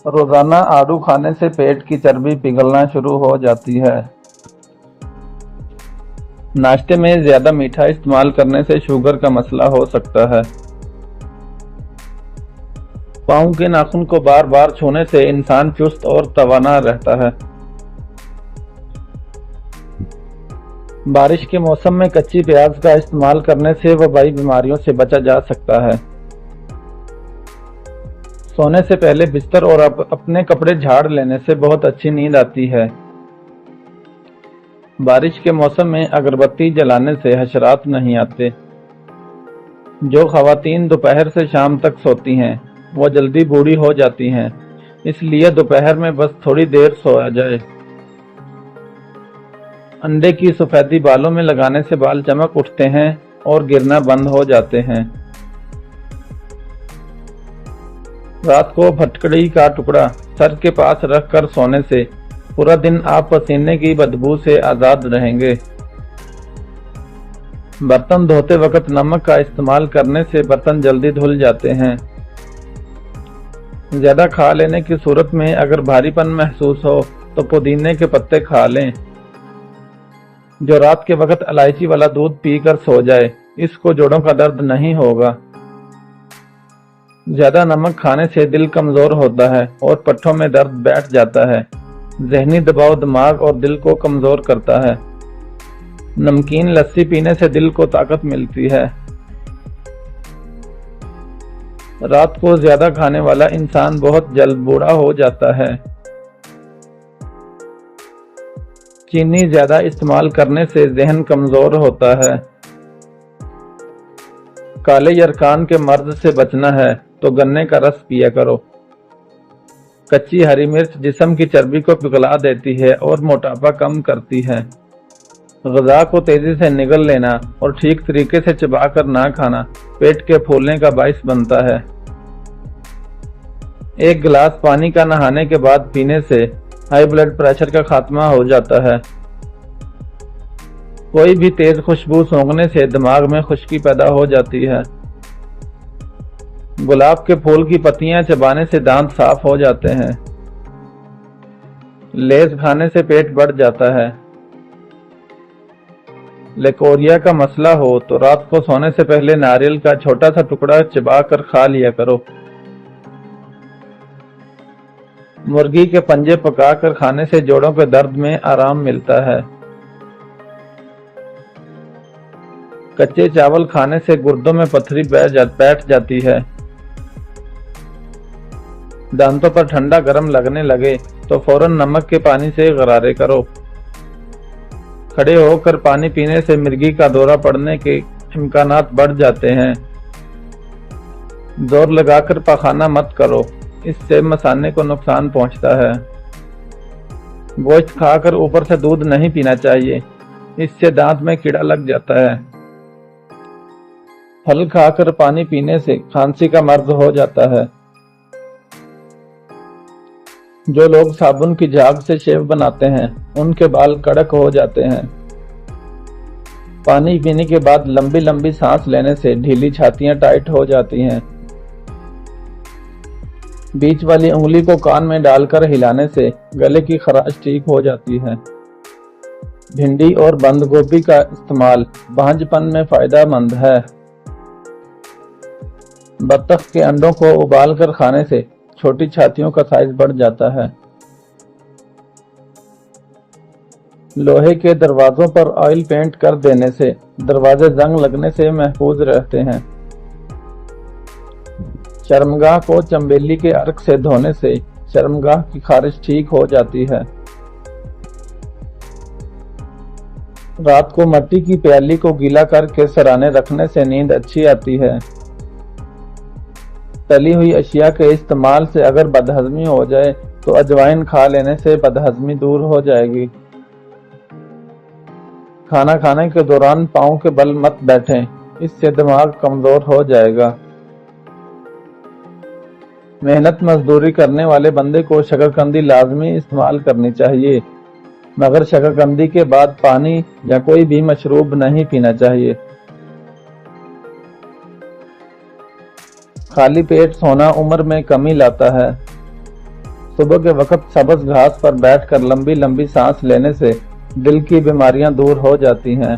रोजाना आड़ू खाने से पेट की चर्बी पिघलना शुरू हो जाती है। नाश्ते में ज्यादा मीठा इस्तेमाल करने से शुगर का मसला हो सकता है। पाँव के नाखून को बार बार छूने से इंसान चुस्त और तवाना रहता है। बारिश के मौसम में कच्ची प्याज का इस्तेमाल करने से वबाई बीमारियों से बचा जा सकता है। सोने से पहले बिस्तर और अपने कपड़े झाड़ लेने से बहुत अच्छी नींद आती है। बारिश के मौसम में अगरबत्ती जलाने से हशरात नहीं आते। जो खवातीन दोपहर से शाम तक सोती हैं वो जल्दी बूढ़ी हो जाती हैं, इसलिए दोपहर में बस थोड़ी देर सोया जाए। अंडे की सफेदी बालों में लगाने से बाल चमक उठते हैं और गिरना बंद हो जाते हैं। रात को फटकड़ी का टुकड़ा सर के पास रखकर सोने से पूरा दिन आप पसीने की बदबू से आजाद रहेंगे। बर्तन धोते वक्त नमक का इस्तेमाल करने से बर्तन जल्दी धुल जाते हैं। ज्यादा खा लेने की सूरत में अगर भारीपन महसूस हो तो पुदीने के पत्ते खा लें। जो रात के वक्त इलायची वाला दूध पीकर सो जाए, इसको जोड़ों का दर्द नहीं होगा। ज्यादा नमक खाने से दिल कमजोर होता है और पट्ठों में दर्द बैठ जाता है। जहनी दबाव दिमाग और दिल को कमजोर करता है। नमकीन लस्सी पीने से दिल को ताकत मिलती है। रात को ज्यादा खाने वाला इंसान बहुत जल्द बूढ़ा हो जाता है। चीनी ज्यादा इस्तेमाल करने से जहन कमजोर होता है। काले यरकान के मर्ज से बचना है तो गन्ने का रस पिया करो। कच्ची हरी मिर्च जिस्म की चर्बी को पिघला देती है और मोटापा कम करती है। ग़िज़ा को तेजी से निगल लेना और ठीक तरीके से चबाकर ना खाना पेट के फूलने का बाइस बनता है। एक गिलास पानी का नहाने के बाद पीने से हाई ब्लड प्रेशर का खात्मा हो जाता है। कोई भी तेज खुशबू सूंघने से दिमाग में खुश्की पैदा हो जाती है। गुलाब के फूल की पत्तियां चबाने से दांत साफ हो जाते हैं। लेज खाने से पेट बढ़ जाता है। लेकोरिया का मसला हो तो रात को सोने से पहले नारियल का छोटा सा टुकड़ा चबा कर खा लिया करो। मुर्गी के पंजे पकाकर खाने से जोड़ों के दर्द में आराम मिलता है। कच्चे चावल खाने से गुर्दों में पथरी बैठ जाती है। दांतों पर ठंडा गरम लगने लगे तो फौरन नमक के पानी से गरारे करो। खड़े होकर पानी पीने से मिर्गी का दौरा पड़ने के इम्कानात बढ़ जाते हैं। जोर लगाकर पखाना मत करो, इससे मसाने को नुकसान पहुंचता है। गोश्त खाकर ऊपर से दूध नहीं पीना चाहिए, इससे दांत में कीड़ा लग जाता है। फल खाकर पानी पीने से खांसी का मर्ज हो जाता है। जो लोग साबुन की झाग से शेव बनाते हैं उनके बाल कड़क हो जाते हैं। पानी पीने के बाद लंबी लंबी सांस लेने से ढीली छातियां टाइट हो जाती हैं। बीच वाली उंगली को कान में डालकर हिलाने से गले की खराश ठीक हो जाती है। भिंडी और बंद गोभी का इस्तेमाल बांझपन में फायदेमंद है। बत्तख के अंडों को उबाल कर खाने से छोटी छातियों का साइज बढ़ जाता है। लोहे के दरवाजों पर ऑयल पेंट कर देने से दरवाजे जंग लगने से महफूज रहते हैं। शर्मगाह को चंबेली के अर्क से धोने से शर्मगाह की खारिश ठीक हो जाती है। रात को मिट्टी की प्याली को गीला करके सराने रखने से नींद अच्छी आती है। तली हुई अशिया के इस्तेमाल से अगर बदहजमी हो जाए तो अजवाइन खा लेने से बदहजमी दूर हो जाएगी। खाना खाने के दौरान पाँव के बल मत बैठें, इससे दिमाग कमजोर हो जाएगा। मेहनत मजदूरी करने वाले बंदे को शकरकंदी लाजमी इस्तेमाल करनी चाहिए, मगर शकरकंदी के बाद पानी या कोई भी मशरूब नहीं पीना चाहिए। खाली पेट सोना उम्र में कमी लाता है। صبح کے وقت سبز گھاس پر بیٹھ کر لمبی لمبی سانس لینے سے دل کی بیماریاں دور ہو جاتی ہیں۔